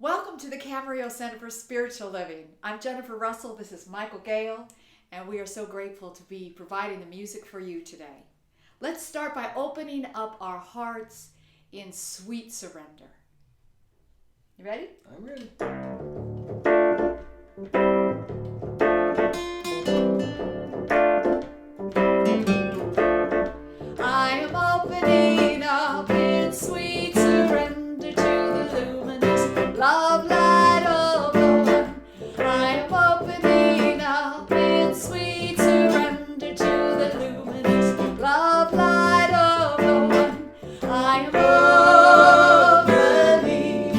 Welcome to the Camarillo Center for Spiritual Living. I'm Jennifer Russell, this is Michael Gale, and we are so grateful to be providing the music for you today. Let's start by opening up our hearts in sweet surrender. You ready? I'm ready. I am opening up in sweet surrender to the luminous love light of the One. I am opening up in sweet surrender to the luminous love light of the One. I am opening.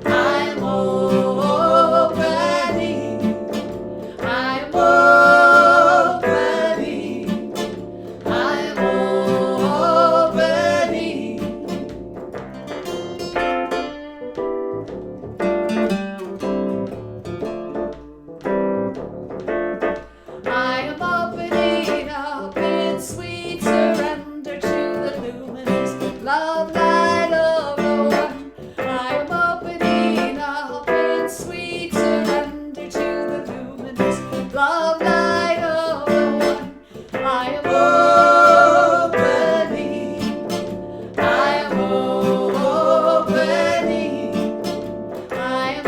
I am opening. I am opening. I am opening. I am opening up in sweet surrender to the luminous love light of the One. I am opening up in sweet surrender to the luminous love light of the One. I am opening. I am opening. I am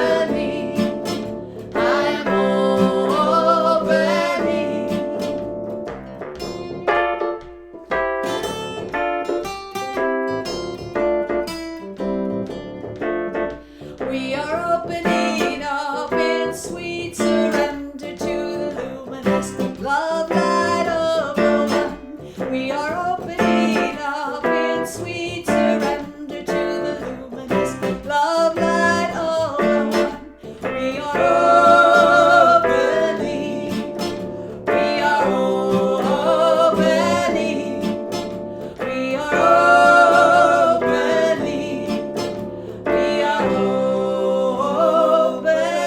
opening. I am opening. We are opening up in sweet surrender to the luminous love light of the One. We are opening up in sweet surrender to the luminous love light of the One. We are opening. We are opening. We are opening. We are opening.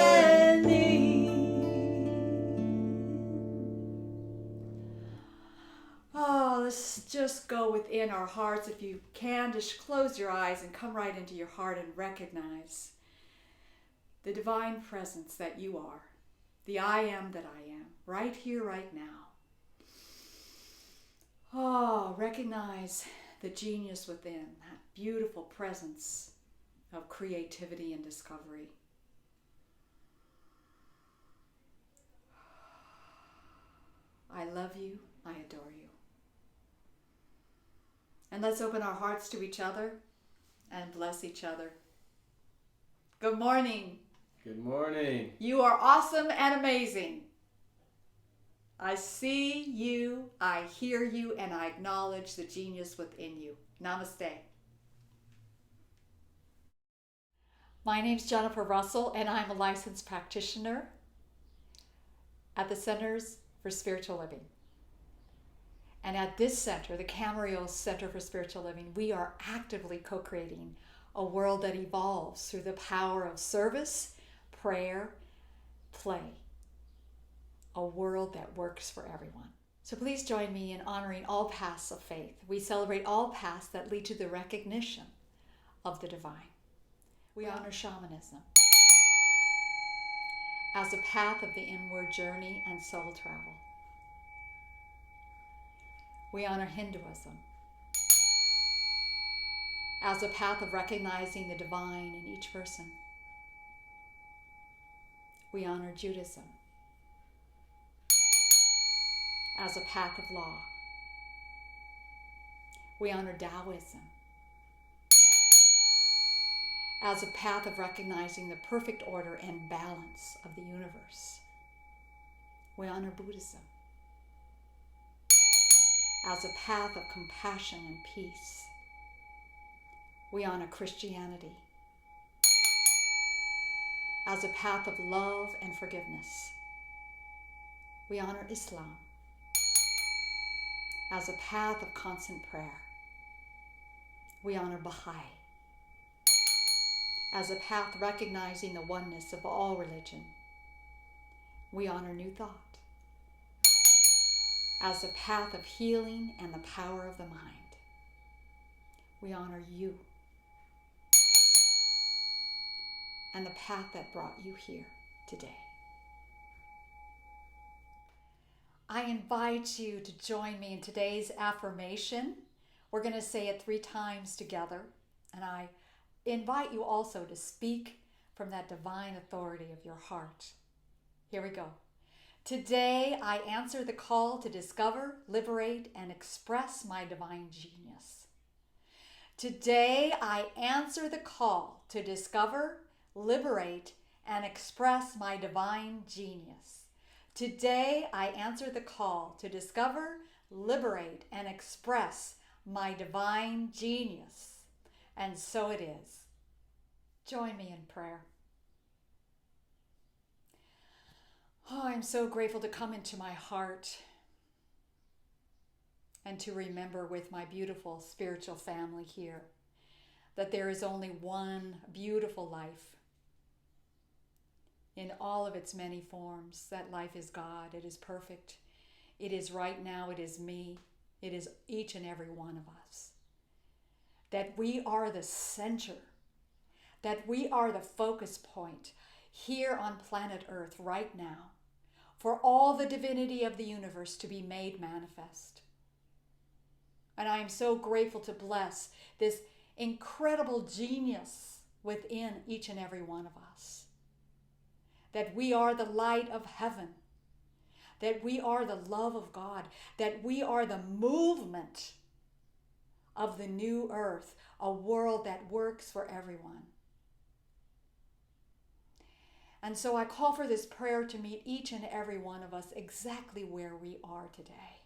Oh, let's just go within our hearts. If you can, just close your eyes and come right into your heart and recognize the divine presence that you are, the I am that I am, right here, right now. Oh, recognize the genius within, that beautiful presence of creativity and discovery. I love you. I adore you. And let's open our hearts to each other and bless each other. Good morning. Good morning. You are awesome and amazing. I see you, I hear you, and I acknowledge the genius within you. Namaste. My name's Jennifer Russell, and I'm a licensed practitioner at the Centers for Spiritual Living. And at this center, the Camarillo Center for Spiritual Living, we are actively co-creating a world that evolves through the power of service, prayer, play. A world that works for everyone. So please join me in honoring all paths of faith. We celebrate all paths that lead to the recognition of the divine. We honor shamanism as a path of the inward journey and soul travel. We honor Hinduism as a path of recognizing the divine in each person. We honor Judaism as a path of law. We honor Taoism as a path of recognizing the perfect order and balance of the universe. We honor Buddhism as a path of compassion and peace. We honor Christianity as a path of love and forgiveness. We honor Islam as a path of constant prayer. We honor Baha'i as a path recognizing the oneness of all religion. We honor New Thought as a path of healing and the power of the mind. We honor you and the path that brought you here today. I invite you to join me in today's affirmation. We're going to say it 3 times together, and I invite you also to speak from that divine authority of your heart. Here we go. Today, I answer the call to discover, liberate, and express my divine genius. Today, I answer the call to discover, liberate, and express my divine genius. Today, I answer the call to discover, liberate, and express my divine genius. And so it is. Join me in prayer. Oh, I'm so grateful to come into my heart and to remember with my beautiful spiritual family here that there is only one beautiful life in all of its many forms. That life is God. It is perfect. It is right now. It is me. It is each and every one of us. That we are the center. That we are the focus point here on planet Earth right now for all the divinity of the universe to be made manifest. And I am so grateful to bless this incredible genius within each and every one of us. That we are the light of heaven. That we are the love of God. That we are the movement of the new earth, a world that works for everyone. And so I call for this prayer to meet each and every one of us exactly where we are today.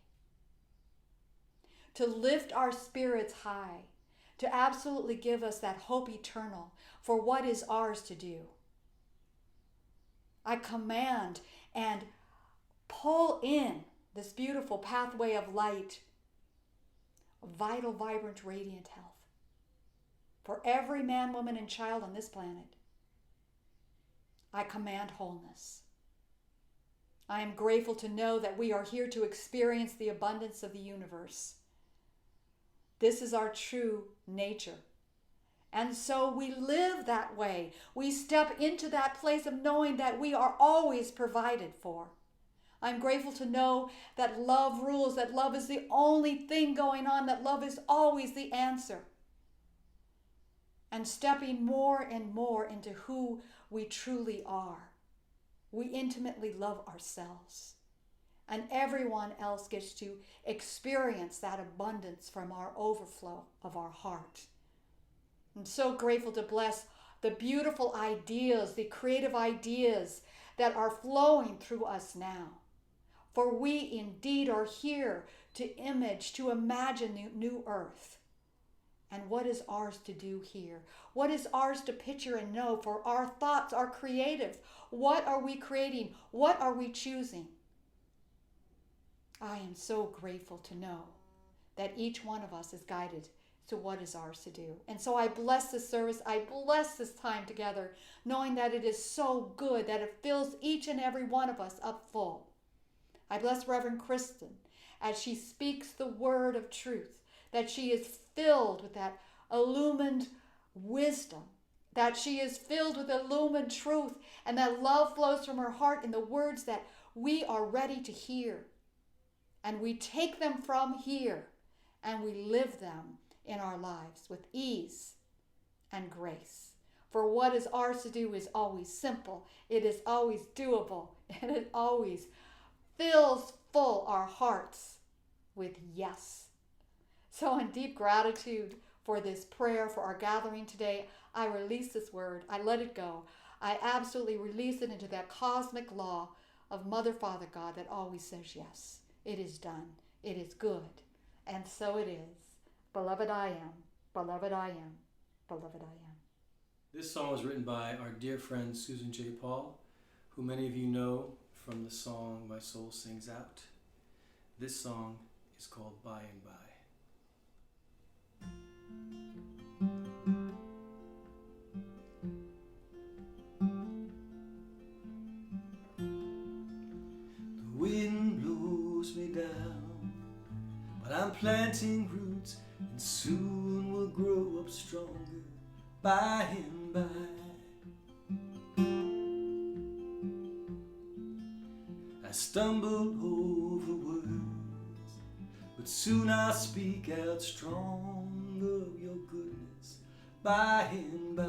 To lift our spirits high, to absolutely give us that hope eternal for what is ours to do. I command and pull in this beautiful pathway of light, vital, vibrant, radiant health for every man, woman, and child on this planet. I command wholeness. I am grateful to know that we are here to experience the abundance of the universe. This is our true nature. And so we live that way. We step into that place of knowing that we are always provided for. I'm grateful to know that love rules, that love is the only thing going on, that love is always the answer. And stepping more and more into who we truly are. We intimately love ourselves. And everyone else gets to experience that abundance from our overflow of our heart. I'm so grateful to bless the beautiful ideas, the creative ideas that are flowing through us now. For we indeed are here to image, to imagine the new earth. And what is ours to do here? What is ours to picture and know? For our thoughts are creative. What are we creating? What are we choosing? I am so grateful to know that each one of us is guided to what is ours to do. And so I bless this service. I bless this time together, knowing that it is so good, that it fills each and every one of us up full. I bless Reverend Kristin as she speaks the word of truth, that she is filled with that illumined wisdom, that she is filled with illumined truth, and that love flows from her heart in the words that we are ready to hear. And we take them from here and we live them in our lives with ease and grace. For what is ours to do is always simple, it is always doable, and it always fills full our hearts with yes. So in deep gratitude for this prayer, for our gathering today, I release this word. I let it go. I absolutely release it into that cosmic law of Mother, Father, God that always says yes. It is done. It is good. And so it is. Beloved I am. Beloved I am. Beloved I am. This song was written by our dear friend Susan J. Paul, who many of you know from the song My Soul Sings Out. This song is called By and By. The wind blows me down, but I'm planting roots and soon will grow up stronger by and by. stumble over words, but soon I speak out strong of your goodness by and by.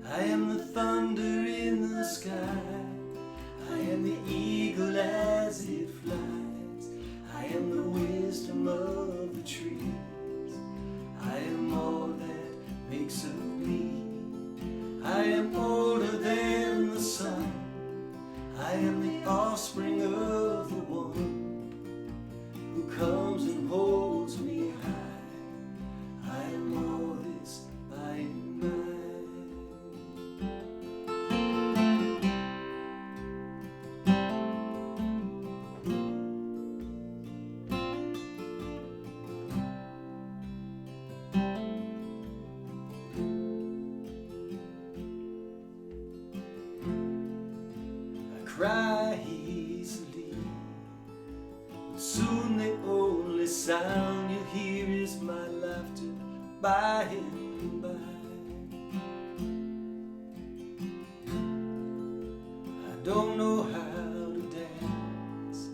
I am the thunder in the sky, I am the eagle as it flies, I am the wisdom of the trees, I am all that makes up me. I am older than the sun, I am the offspring of the one who comes and holds me high. I am all this by and by. Cry easily, but soon the only sound you hear is my laughter by and by. I don't know how to dance,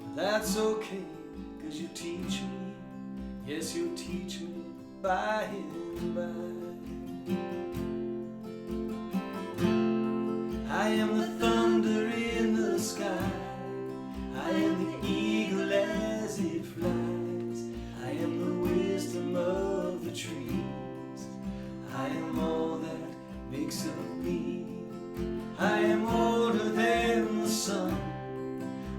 but that's okay, 'cause you teach me, yes, you'll teach me by and by. I am the thunder in the sky, I am the eagle as it flies, I am the wisdom of the trees, I am all that makes up me. I am older than the sun,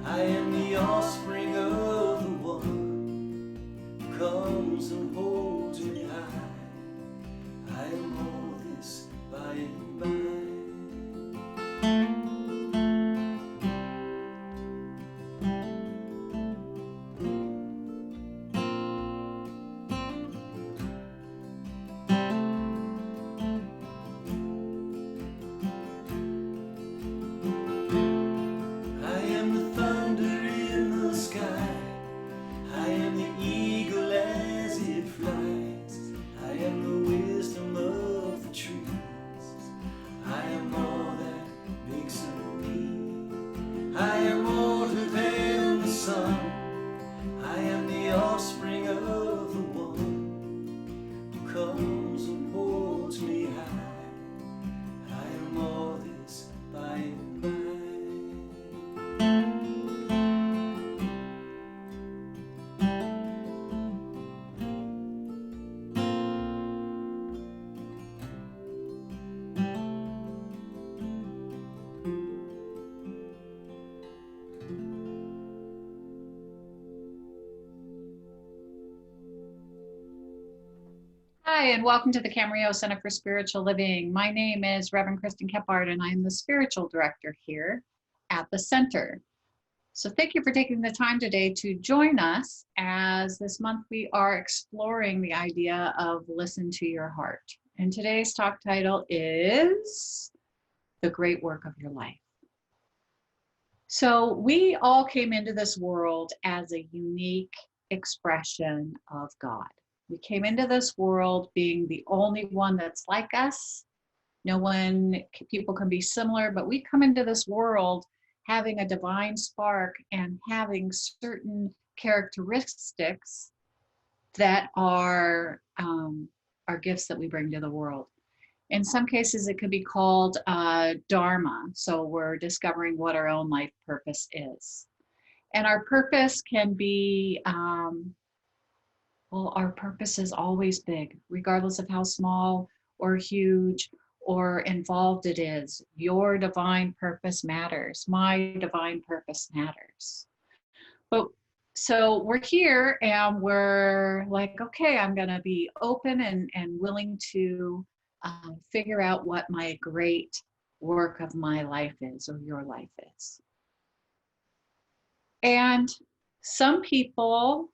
I am the offspring of the one who comes and holds me high. I am all this by and by. Hi, and welcome to the Camarillo Center for Spiritual Living. My name is Reverend Kristin, and I'm the spiritual director here at the center. So thank you for taking the time today to join us, as this month we are exploring the idea of listen to your heart. And today's talk title is The Great Work of Your Life. So we all came into this world as a unique expression of God. We came into this world being the only one that's like us. People can be similar, but we come into this world having a divine spark and having certain characteristics that are gifts that we bring to the world. In some cases, it could be called dharma. So we're discovering what our own life purpose is. And our purpose can be, our purpose is always big, regardless of how small or huge or involved it is. Your divine purpose matters. My divine purpose matters. But so we're here and we're like, okay, I'm going to be open and willing to figure out what my great work of my life is, or your life is. And some people,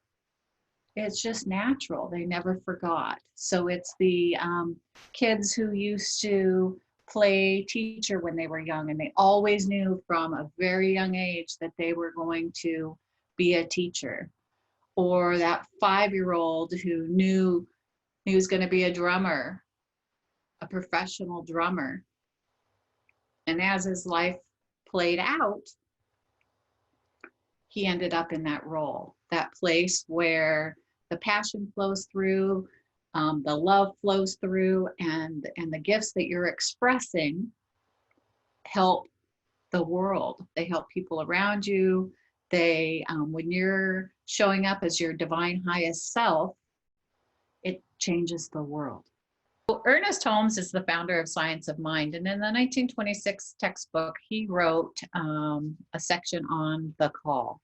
it's just natural. They never forgot. So it's the kids who used to play teacher when they were young, and they always knew from a very young age that they were going to be a teacher. Or that 5-year-old who knew he was going to be a drummer, a professional drummer. as his life played out, he ended up in that role, that place where the passion flows through, the love flows through, and the gifts that you're expressing help the world. They help people around you. They, when you're showing up as your divine highest self, it changes the world. So Ernest Holmes is the founder of Science of Mind, and in the 1926 textbook, he wrote a section on the call.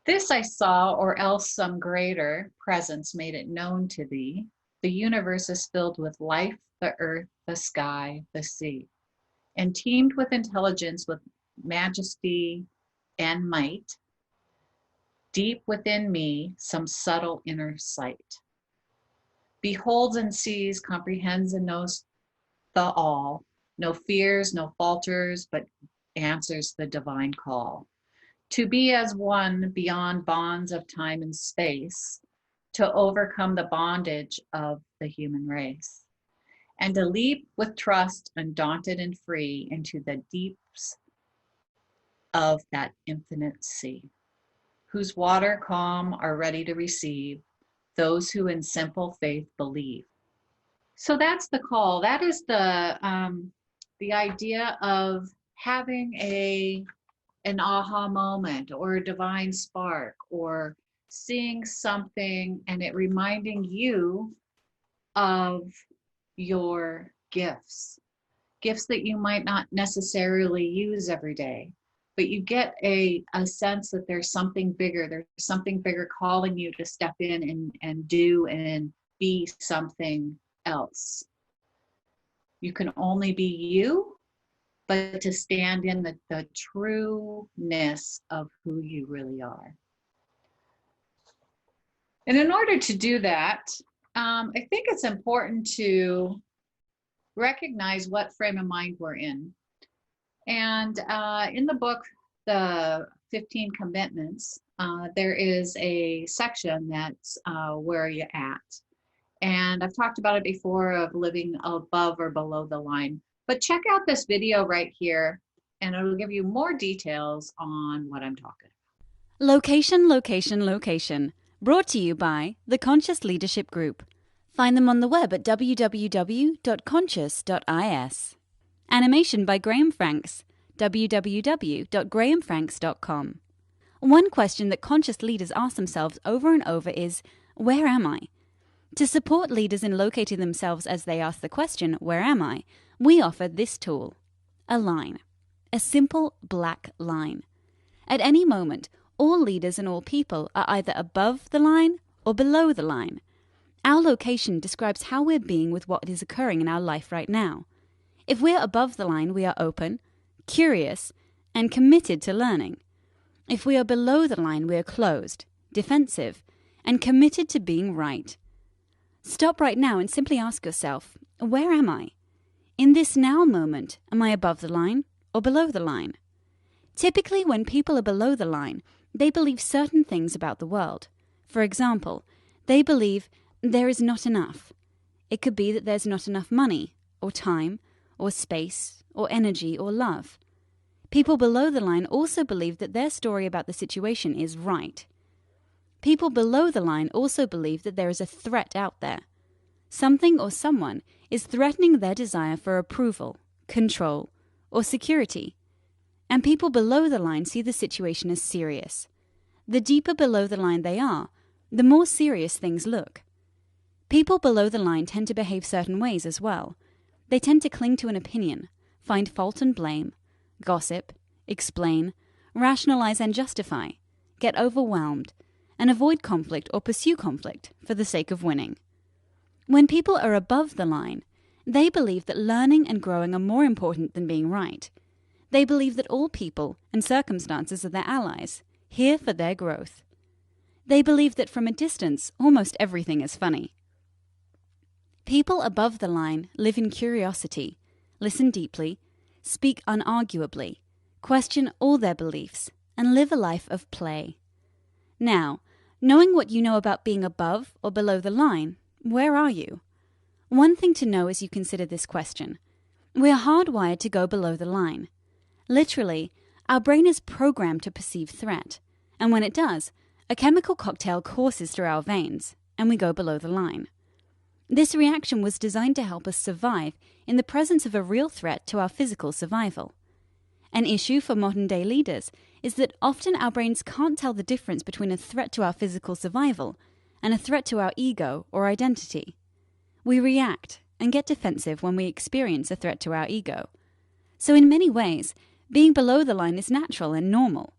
This I saw, or else some greater presence made it known to thee. The universe is filled with life, the earth, the sky, the sea, and teemed with intelligence, with majesty and might. Deep within me, some subtle inner sight beholds and sees, comprehends and knows the all, no fears, no falters, but answers the divine call. To be as one beyond bonds of time and space, to overcome the bondage of the human race, and to leap with trust, undaunted and free, into the deeps of that infinite sea, whose water calm are ready to receive those who in simple faith believe. So that's the call. That is the idea of having an aha moment, or a divine spark, or seeing something and it reminding you of your gifts that you might not necessarily use every day, but you get a sense that there's something bigger calling you to step in and do and be something else. You can only be you, but to stand in the trueness of who you really are. And in order to do that, I think it's important to recognize what frame of mind we're in. And in the book, The 15 Commitments, there is a section that's where are you at? And I've talked about it before, of living above or below the line. But check out this video right here, and it'll give you more details on what I'm talking about. Location, location, location. Brought to you by the Conscious Leadership Group. Find them on the web at www.conscious.is. Animation by Graham Franks. www.grahamfranks.com. One question that conscious leaders ask themselves over and over is, where am I? To support leaders in locating themselves as they ask the question, where am I? We offer this tool, a line, a simple black line. At any moment, all leaders and all people are either above the line or below the line. Our location describes how we're being with what is occurring in our life right now. If we're above the line, we are open, curious, and committed to learning. If we are below the line, we are closed, defensive, and committed to being right. Stop right now and simply ask yourself, where am I? In this now moment, am I above the line or below the line? Typically, when people are below the line, they believe certain things about the world. For example, they believe there is not enough. It could be that there's not enough money, or time, or space, or energy, or love. People below the line also believe that their story about the situation is right. People below the line also believe that there is a threat out there. Something or someone is threatening their desire for approval, control, or security. And people below the line see the situation as serious. The deeper below the line they are, the more serious things look. People below the line tend to behave certain ways as well. They tend to cling to an opinion, find fault and blame, gossip, explain, rationalize and justify, get overwhelmed, and avoid conflict or pursue conflict for the sake of winning. When people are above the line, they believe that learning and growing are more important than being right. They believe that all people and circumstances are their allies, here for their growth. They believe that from a distance, almost everything is funny. People above the line live in curiosity, listen deeply, speak unarguably, question all their beliefs, and live a life of play. Now, knowing what you know about being above or below the line, where are you? One thing to know as you consider this question: We're hardwired to go below the line. Literally, our brain is programmed to perceive threat, and when it does, a chemical cocktail courses through our veins, and we go below the line. This reaction was designed to help us survive in the presence of a real threat to our physical survival. An issue for modern-day leaders is that often our brains can't tell the difference between a threat to our physical survival and a threat to our ego or identity. We react and get defensive when we experience a threat to our ego. So in many ways, being below the line is natural and normal.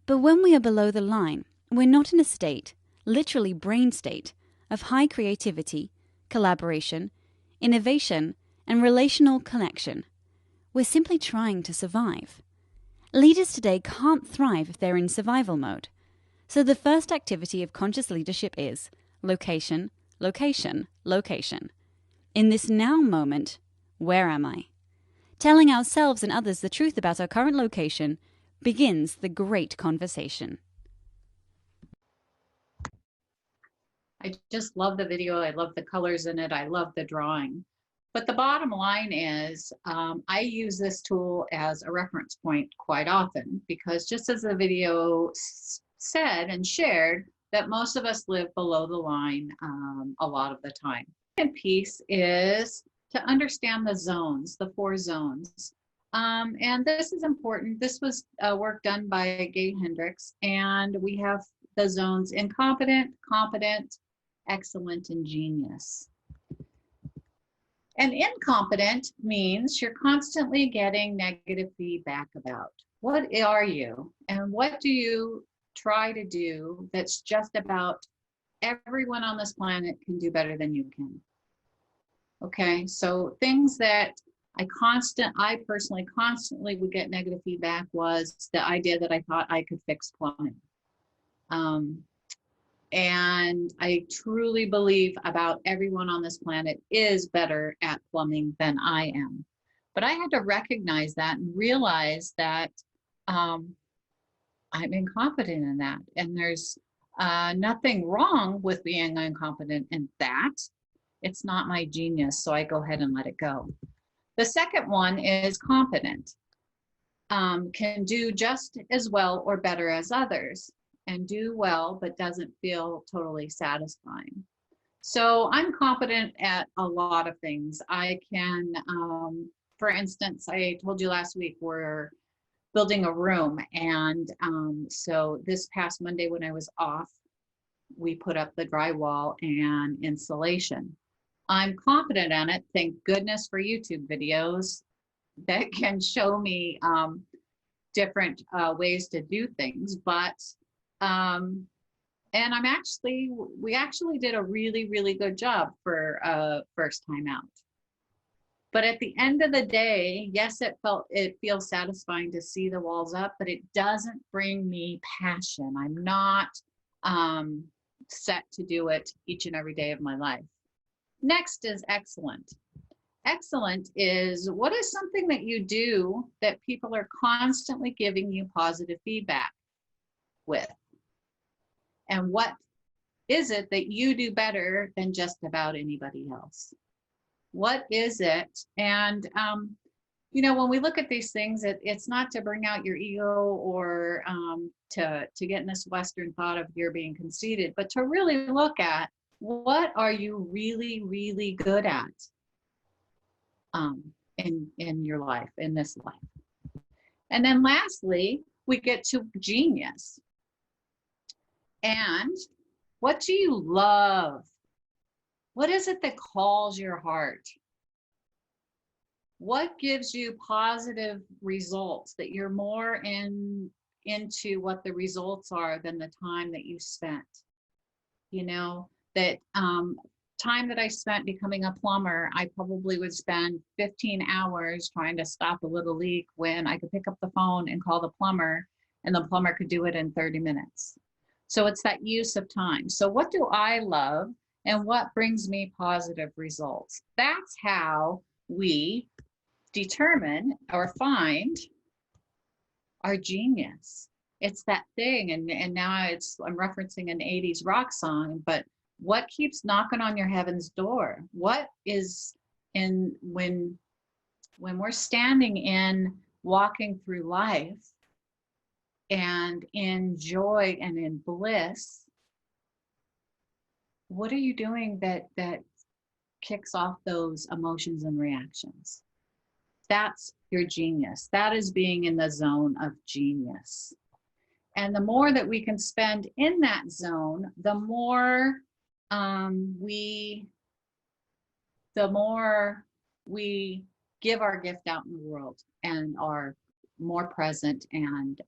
But when we are below the line, we're not in a state, literally brain state, of high creativity, collaboration, innovation, and relational connection. We're simply trying to survive. Leaders today can't thrive if they're in survival mode. So the first activity of conscious leadership is location, location, location. In this now moment, where am I? Telling ourselves and others the truth about our current location begins the great conversation. I just love the video. I love the colors in it. I love the drawing. But the bottom line is I use this tool as a reference point quite often because just as the video said and shared, that most of us live below the line a lot of the time. The second piece is to understand the zones, the 4 zones. And this is important. This was work done by Gay Hendricks, and we have the zones incompetent, competent, excellent, and genius. And incompetent means you're constantly getting negative feedback about what are you and what do you try to do that's just about everyone on this planet can do better than you can. Okay, so things that I personally constantly would get negative feedback was the idea that I thought I could fix plumbing. And I truly believe about everyone on this planet is better at plumbing than I am. But I had to recognize that and realize that I'm incompetent in that. And there's nothing wrong with being incompetent in that. It's not my genius, so I go ahead and let it go. The second one is competent. Can do just as well or better as others, and do well, but doesn't feel totally satisfying. So I'm competent at a lot of things. I can, for instance, I told you last week we're building a room. And so this past Monday when I was off, we put up the drywall and insulation. I'm competent at it. Thank goodness for YouTube videos that can show me different ways to do things. But and we actually did a really, really good job for first time out. But at the end of the day, yes, it feels satisfying to see the walls up, but it doesn't bring me passion. I'm not set to do it each and every day of my life. Next is excellent. Excellent is what is something that you do that people are constantly giving you positive feedback with? And what is it that you do better than just about anybody else? What is it? And, you know, when we look at these things, it's not to bring out your ego or to get in this Western thought of you're being conceited, but to really look at what are you really, really good at in your life, in this life. And then lastly, we get to genius. And what do you love? What is it that calls your heart? What gives you positive results that you're more into what the results are than the time that you spent? You know, that time that I spent becoming a plumber, I probably would spend 15 hours trying to stop a little leak when I could pick up the phone and call the plumber, and the plumber could do it in 30 minutes. So it's that use of time. So what do I love and what brings me positive results? That's how we determine or find our genius. It's that thing. And now I'm referencing an 80s rock song, but what keeps knocking on your heaven's door? What is when when we're standing in walking through life and in joy and in bliss, what are you doing that kicks off those emotions and reactions? That's your genius. That is being in the zone of genius. And the more that we can spend in that zone, the more we give our gift out in the world and are more present and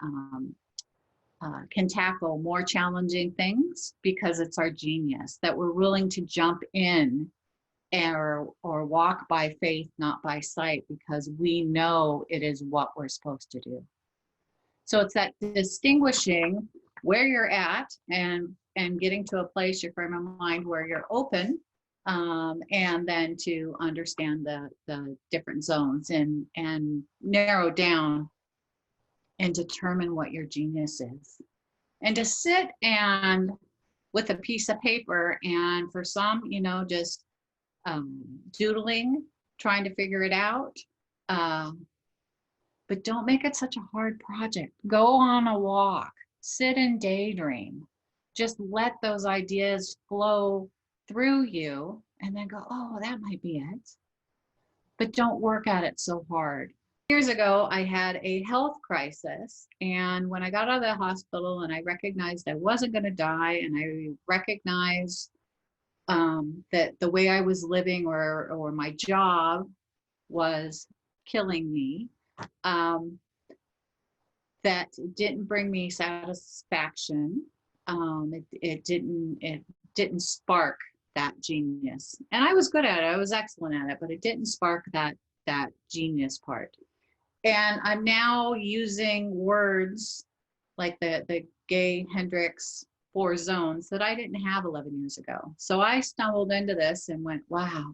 can tackle more challenging things, because it's our genius that we're willing to jump in or walk by faith, not by sight, because we know it is what we're supposed to do. So it's that distinguishing where you're at and getting to a place, your frame of mind, where you're open, and then to understand the different zones and narrow down and determine what your genius is. And to sit and with a piece of paper, and for some, just doodling, trying to figure it out. But don't make it such a hard project. Go on a walk, sit and daydream. Just let those ideas flow through you and then go, oh, that might be it. But don't work at it so hard. Years ago, I had a health crisis. And when I got out of the hospital and I recognized I wasn't going to die, and I recognized that the way I was living or my job was killing me, that didn't bring me satisfaction. It didn't spark that genius. And I was good at it. I was excellent at it, but it didn't spark that genius part. And I'm now using words like the Gay Hendricks 4 zones that I didn't have 11 years ago. So I stumbled into this and went, wow,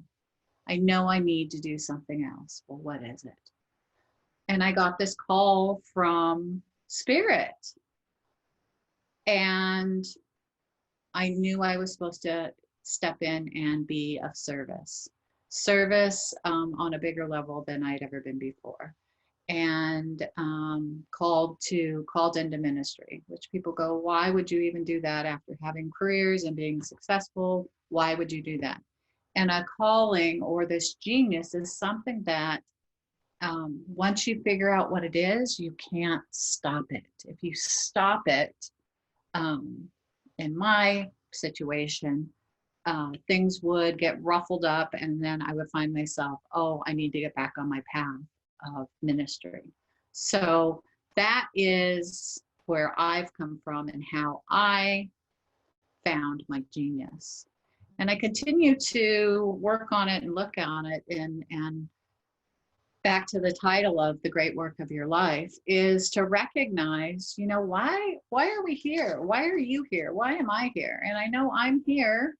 I know I need to do something else. Well, what is it? And I got this call from Spirit. And I knew I was supposed to step in and be of service on a bigger level than I'd ever been before. And called into ministry, which people go, why would you even do that after having careers and being successful? Why would you do that? And a calling or this genius is something that once you figure out what it is, you can't stop it. If you stop it, in my situation, things would get ruffled up, and then I would find myself, oh, I need to get back on my path of ministry. So that is where I've come from and how I found my genius. And I continue to work on it and look on it, and back to the title of The Great Work of Your Life is to recognize, why are we here? Why are you here? Why am I here? And I know I'm here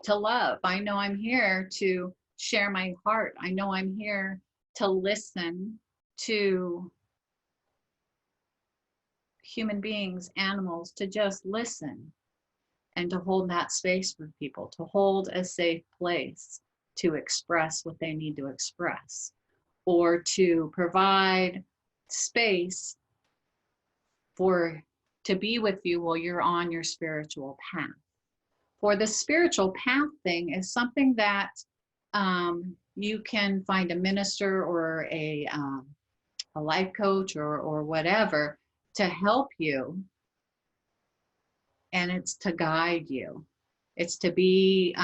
to love. I know I'm here to share my heart. I know I'm here to listen to human beings, animals, to just listen and to hold that space for people, to hold a safe place to express what they need to express, or to provide space to be with you while you're on your spiritual path. For the spiritual path thing is something that you can find a minister or a life coach or whatever to help you, and it's to guide you. It's to be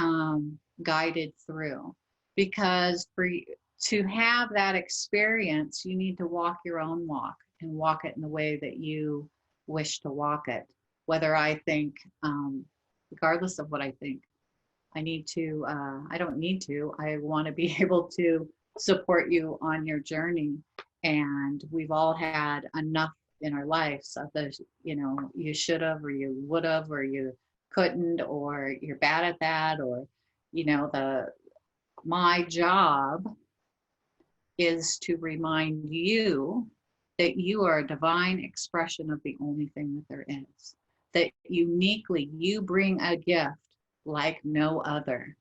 guided through, because to have that experience, you need to walk your own walk and walk it in the way that you wish to walk it. Whether I think, regardless of what I think, I don't need to, I want to be able to support you on your journey. And we've all had enough in our lives of the, you should have, or you would have, or you couldn't, or you're bad at that, or, my job is to remind you that you are a divine expression of the only thing that there is, that uniquely you bring a gift like no other.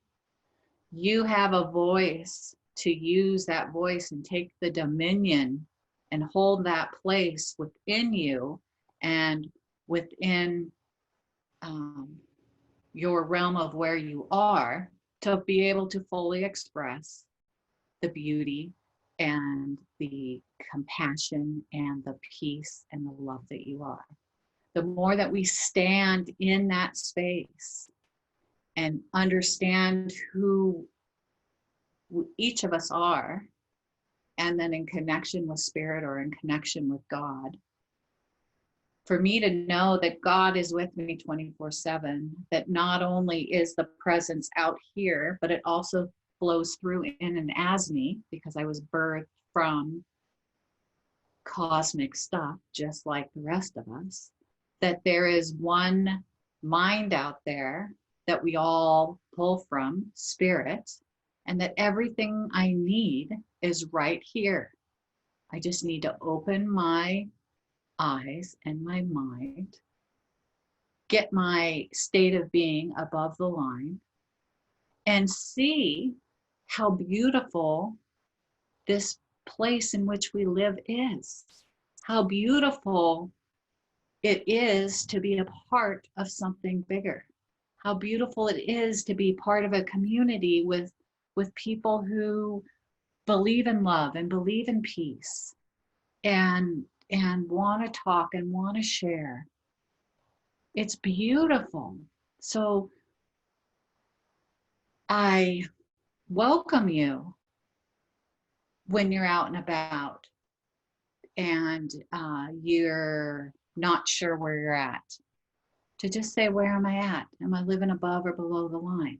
You have a voice to use that voice and take the dominion and hold that place within you and within your realm of where you are, to be able to fully express the beauty and the compassion and the peace and the love that you are. The more that we stand in that space and understand who each of us are, and then in connection with spirit or in connection with God, for me to know that God is with me 24/7, that not only is the presence out here, but it also flows through in and as me, because I was birthed from cosmic stuff, just like the rest of us, that there is one mind out there that we all pull from, spirit, and that everything I need is right here. I just need to open my eyes and my mind, get my state of being above the line, and see how beautiful this place in which we live is. How beautiful it is to be a part of something bigger. How beautiful it is to be part of a community with people who believe in love and believe in peace and want to talk and want to share. It's beautiful. So I welcome you when you're out and about and you're not sure where you're at, to just say, where am I at? Am I living above or below the line?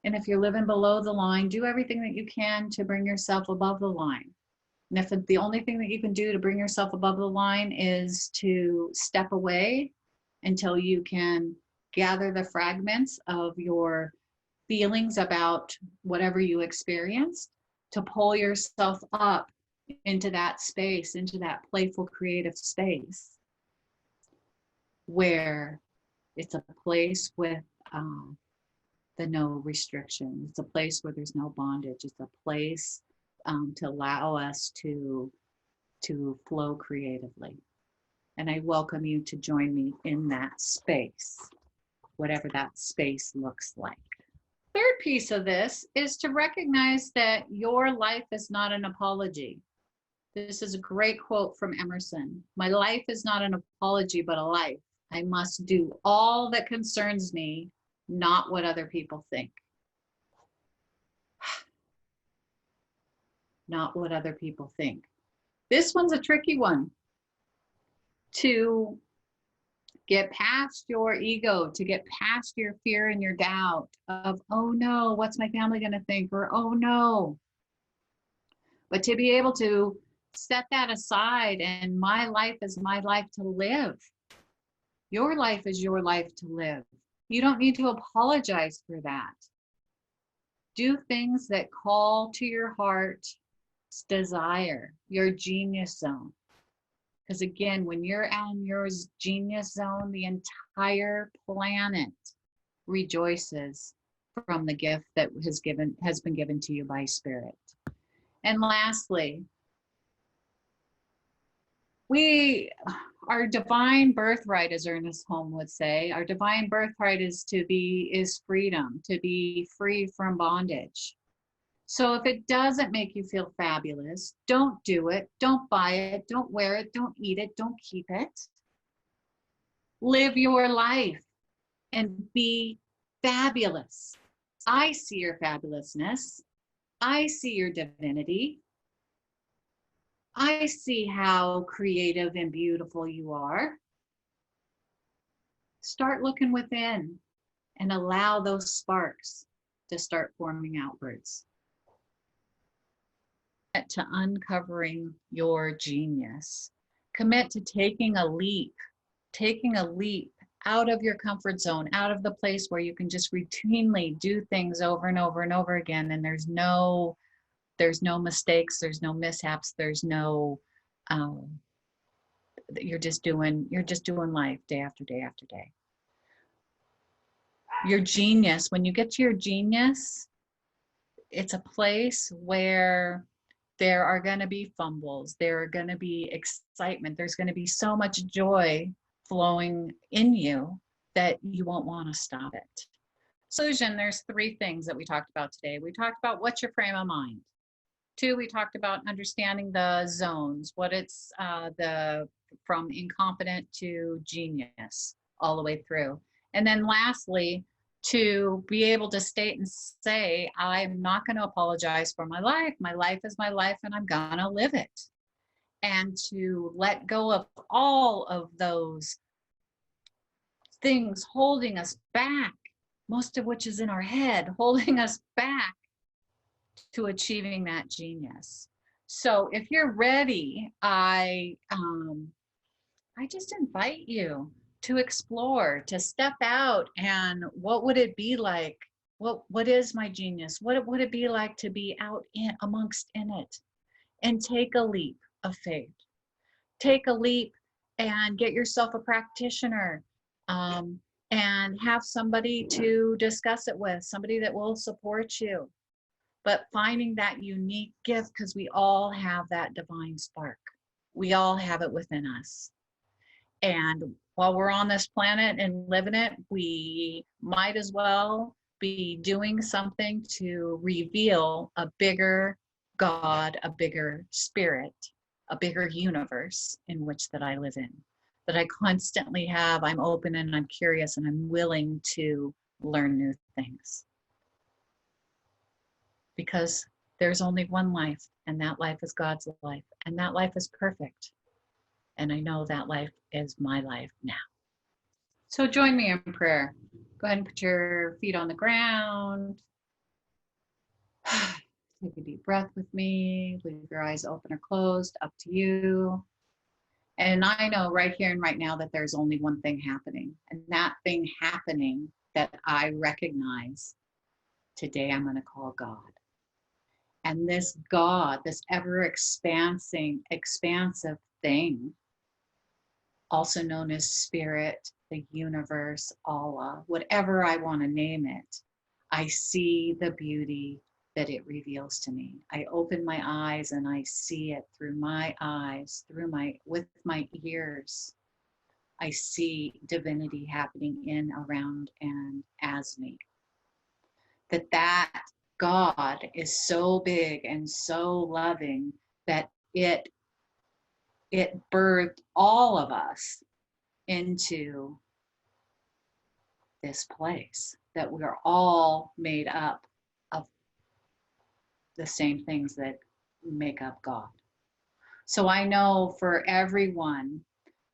And if you're living below the line, do everything that you can to bring yourself above the line. And if the only thing that you can do to bring yourself above the line is to step away until you can gather the fragments of your feelings about whatever you experienced, to pull yourself up into that space, into that playful, creative space where it's a place with the no restriction. It's a place where there's no bondage. It's a place to allow us to flow creatively. And I welcome you to join me in that space, whatever that space looks like. Third piece of this is to recognize that your life is not an apology. This is a great quote from Emerson. My life is not an apology, but a life. I must do all that concerns me, not what other people think. Not what other people think. This one's a tricky one. To get past your ego, to get past your fear and your doubt of, oh no, what's my family going to think? Or, oh no. But to be able to set that aside, and my life is my life to live. Your life is your life to live. You don't need to apologize for that. Do things that call to your heart's desire, your genius zone. Because again, when you're on your genius zone, the entire planet rejoices from the gift that has been given to you by Spirit. And lastly, our divine birthright, as Ernest Holmes would say, our divine birthright is freedom, to be free from bondage. So if it doesn't make you feel fabulous, don't do it, don't buy it, don't wear it, don't eat it, don't keep it. Live your life and be fabulous. I see your fabulousness. I see your divinity. I see how creative and beautiful you are. Start looking within and allow those sparks to start forming outwards. To uncovering your genius. Commit to taking a leap out of your comfort zone, out of the place where you can just routinely do things over and over and over again, and there's no mistakes, there's no mishaps, there's no you're just doing life day after day after day. Your genius, when you get to your genius, it's a place where there are going to be fumbles, there are going to be excitement, there's going to be so much joy flowing in you that you won't want to stop it. Conclusion, there's 3 things that we talked about today. We talked about what's your frame of mind. 2, we talked about understanding the zones, what it's from incompetent to genius all the way through. And then lastly, to be able to state and say, I'm not going to apologize for my life. My life is my life and I'm going to live it. And to let go of all of those things holding us back, most of which is in our head, holding us back to achieving that genius. So if you're ready, I just invite you to explore, to step out, and what would it be like? What is my genius? What would it be like to be out amongst it? And take a leap of faith. Take a leap and get yourself a practitioner, and have somebody to discuss it with, somebody that will support you. But finding that unique gift, because we all have that divine spark. We all have it within us. And while we're on this planet and living it, we might as well be doing something to reveal a bigger God, a bigger spirit, a bigger universe in which that I live in. That I constantly have, I'm open and I'm curious and I'm willing to learn new things. Because there's only one life, and that life is God's life, and that life is perfect. And I know that life is my life now. So join me in prayer. Go ahead and put your feet on the ground. Take a deep breath with me. Leave your eyes open or closed, up to you. And I know right here and right now that there's only one thing happening. And that thing happening that I recognize today, I'm going to call God. And this God, this ever-expansive thing, also known as spirit, the universe, Allah, whatever I want to name it, I see the beauty that it reveals to me. I open my eyes and I see it through my eyes, with my ears. I see divinity happening in, around, and as me. That God is so big and so loving that it birthed all of us into this place, that we are all made up of the same things that make up God. So I know for everyone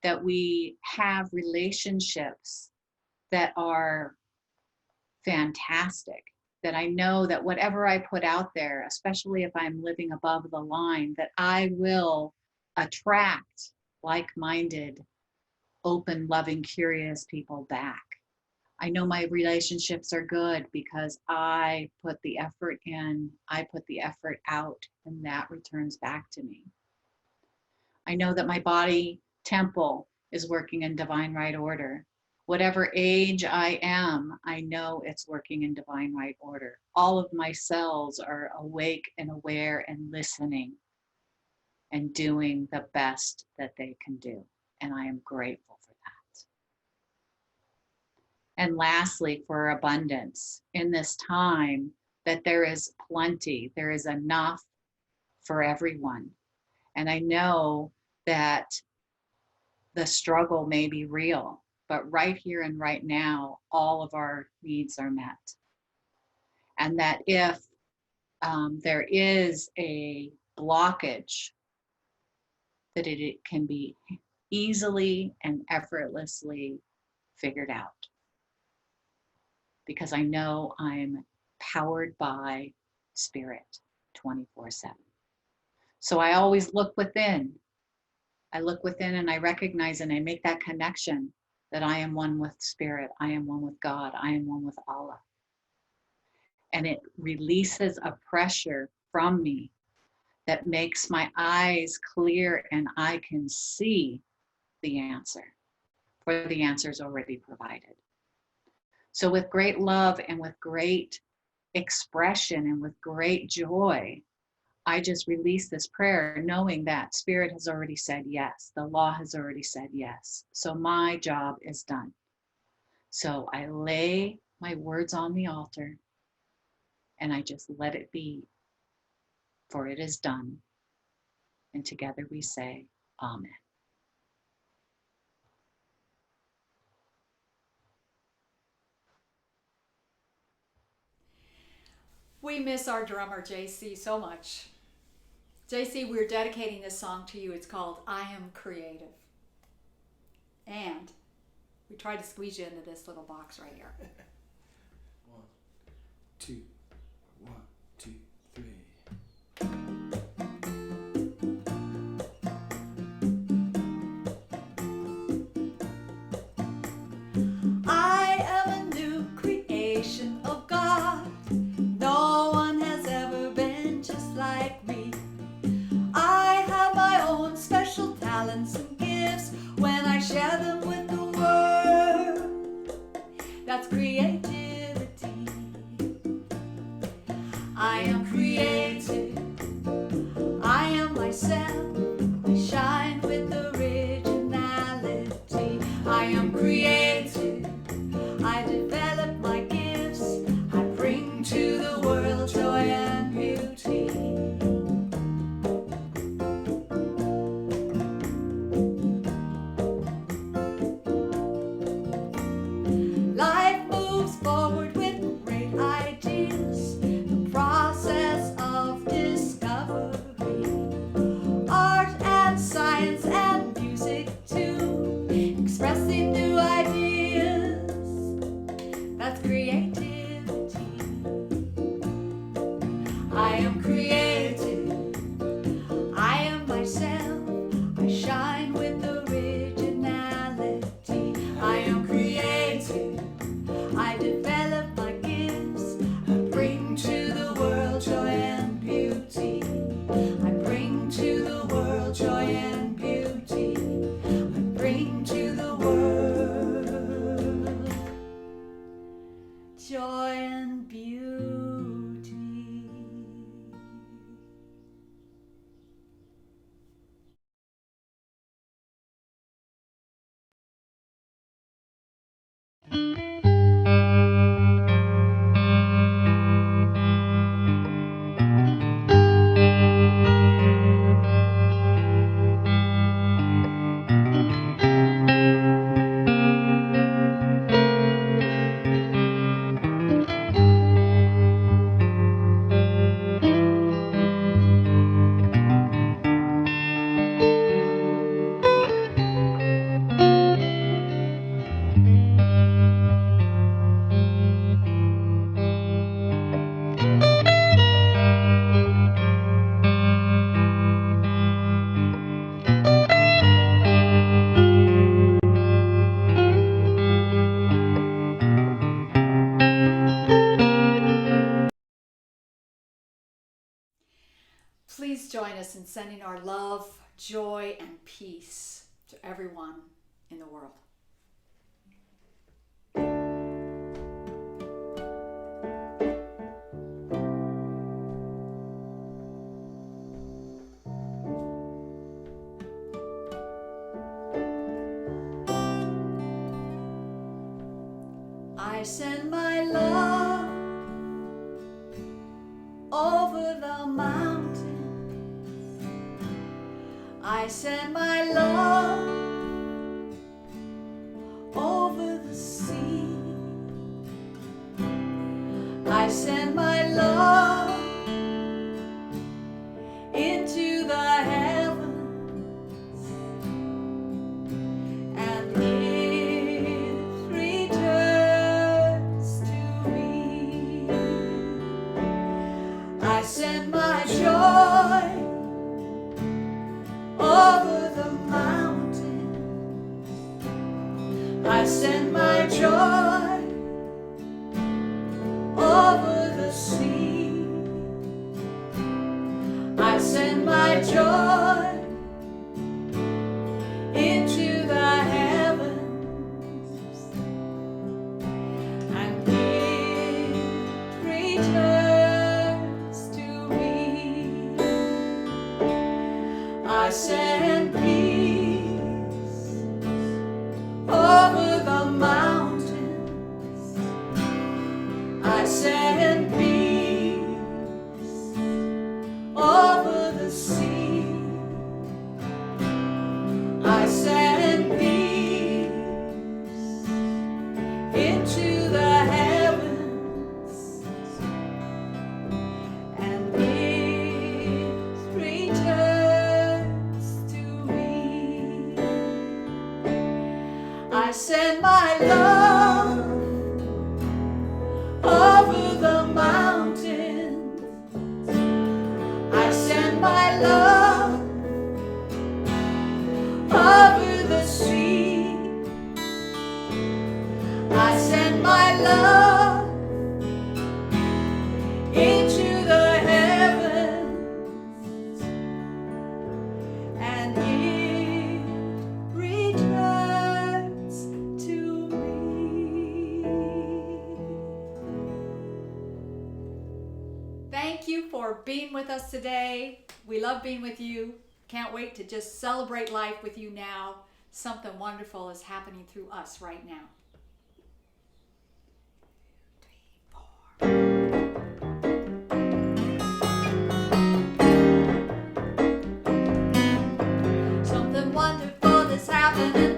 that we have relationships that are fantastic, that I know that whatever I put out there, especially if I'm living above the line, that I will attract like-minded, open, loving, curious people back. I know my relationships are good because I put the effort in, I put the effort out, and that returns back to me. I know that my body temple is working in divine right order. Whatever age I am, I know it's working in divine right order. All of my cells are awake and aware and listening and doing the best that they can do. And I am grateful for that. And lastly, for abundance in this time, that there is plenty, there is enough for everyone. And I know that the struggle may be real, but right here and right now, all of our needs are met. And that if there is a blockage, that it can be easily and effortlessly figured out. Because I know I'm powered by spirit 24/7. So I always look within. I look within and I recognize and I make that connection that I am one with spirit, I am one with God, I am one with Allah. And it releases a pressure from me that makes my eyes clear and I can see the answer, for the answer is already provided. So with great love and with great expression and with great joy, I just release this prayer knowing that Spirit has already said yes. The law has already said yes. So my job is done. So I lay my words on the altar and I just let it be, for it is done. And together we say, Amen. We miss our drummer, JC, so much. JC, we're dedicating this song to you. It's called I Am Creative. And we tried to squeeze you into this little box right here. 1, 2, 1, 2, 3. I am a new creation of God. No one has ever been just like me. I have my own special talents and gifts. When I share them with the world, that's creativity. I am creative. I am myself. I shine with originality. I am creative. I develop my gifts. I bring to the world joy and beauty. Life moves forward with great ideas. The process of discovery. Art and science and music too. Expressing new ideas. That's creativity. I am creative. I am myself. I shine with originality. I am creative. I develop my gifts. I bring to the world joy and beauty. I bring to the world joy and beauty. I bring to the world joy and beauty. Please join us in sending our love, joy, and peace to everyone in the world. I send my love over the mountains. I send my love over the sea. I send my love into the heavens, and it returns to me. I send my joy over the mountains. I send my joy over the sea. I send my joy into the heavens, and it returns send my love over the mountains. I send my love over the sea. I send my love into the heavens, and it returns to me. Thank you for being with us today. We love being with you. Can't wait to just celebrate life with you now. Something wonderful is happening through us right now. Something wonderful is happening